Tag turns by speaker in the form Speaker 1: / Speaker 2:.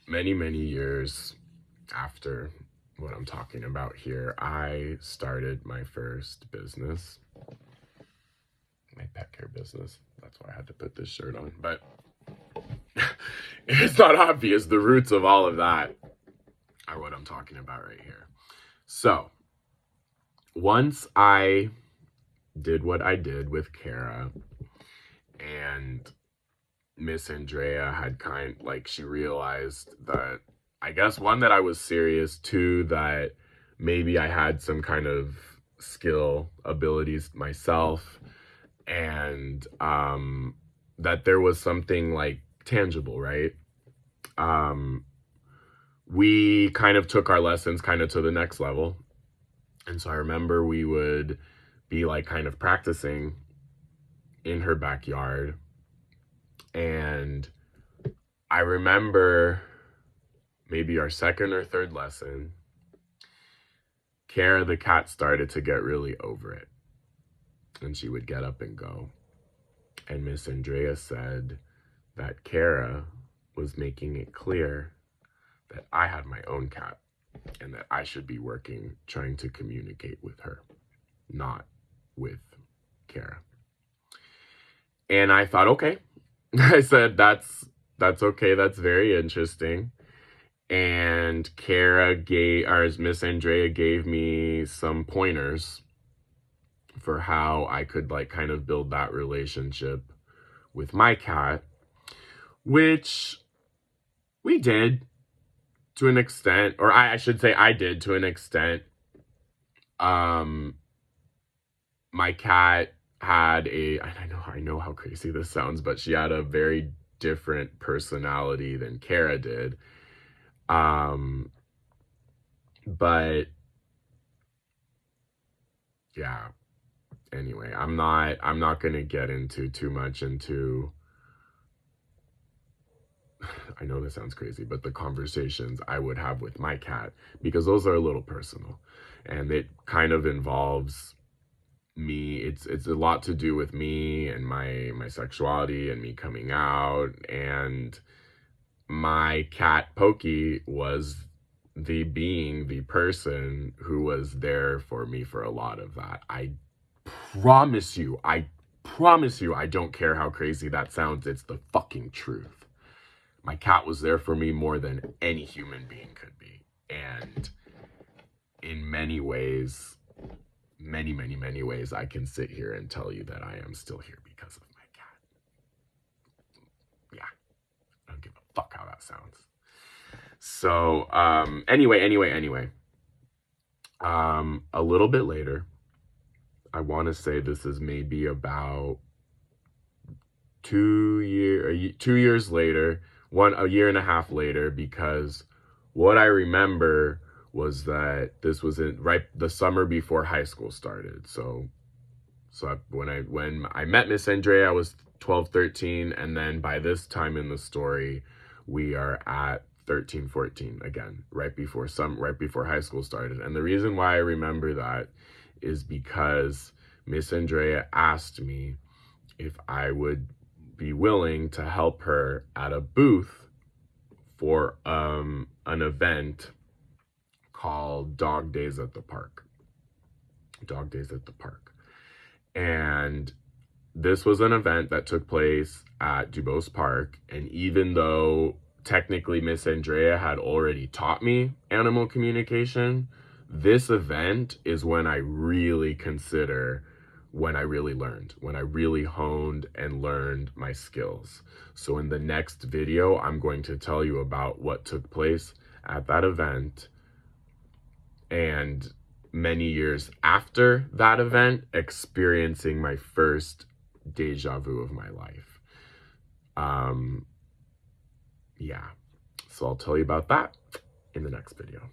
Speaker 1: many, many years after what I'm talking about here, I started my first business, my pet care business. That's why I had to put this shirt on. But it's not obvious. The roots of all of that are what I'm talking about right here. So once I did what I did with Kara, and Miss Andrea had she realized that, I guess, one, that I was serious, two, that maybe I had some kind of skill abilities myself, and that there was something like tangible, right? We kind of took our lessons kind of to the next level. And so I remember we would be like kind of practicing in her backyard. And I remember maybe our second or third lesson, Kara the cat started to get really over it. And she would get up and go. And Miss Andrea said that Kara was making it clear that I had my own cat and that I should be working, trying to communicate with her, not with Kara. And I thought, okay. I said, that's okay. That's very interesting. And Miss Andrea gave me some pointers for how I could like kind of build that relationship with my cat, which we did to an extent, or I should say I did to an extent. My cat had I know how crazy this sounds, but she had a very different personality than Kara did. But yeah, anyway, I'm not going to get into too much into, I know this sounds crazy, but the conversations I would have with my cat, because those are a little personal, and it kind of involves me. It's a lot to do with me and my sexuality and me coming out. And my cat Pokey was the person who was there for me for a lot of that. I promise you, I don't care how crazy that sounds, it's the fucking truth. My cat was there for me more than any human being could be. And in many ways, many ways, I can sit here and tell you that I am still here because of my cat. Yeah, I don't give a fuck how that sounds. So, anyway, a little bit later, I want to say this is maybe about 2 years later, a year and a half later, because what I remember was that this was the summer before high school started. So when I met Miss Andrea, I was 12, 13, and then by this time in the story, we are at 13, 14 again, right before high school started. And the reason why I remember that is because Miss Andrea asked me if I would be willing to help her at a booth for an event called Dog Days at the Park. And this was an event that took place at Dubose Park. And even though technically Miss Andrea had already taught me animal communication, this event is when I really learned, when I really honed and learned my skills. So in the next video, I'm going to tell you about what took place at that event, and many years after that event, experiencing my first deja vu of my life. Yeah, so I'll tell you about that in the next video.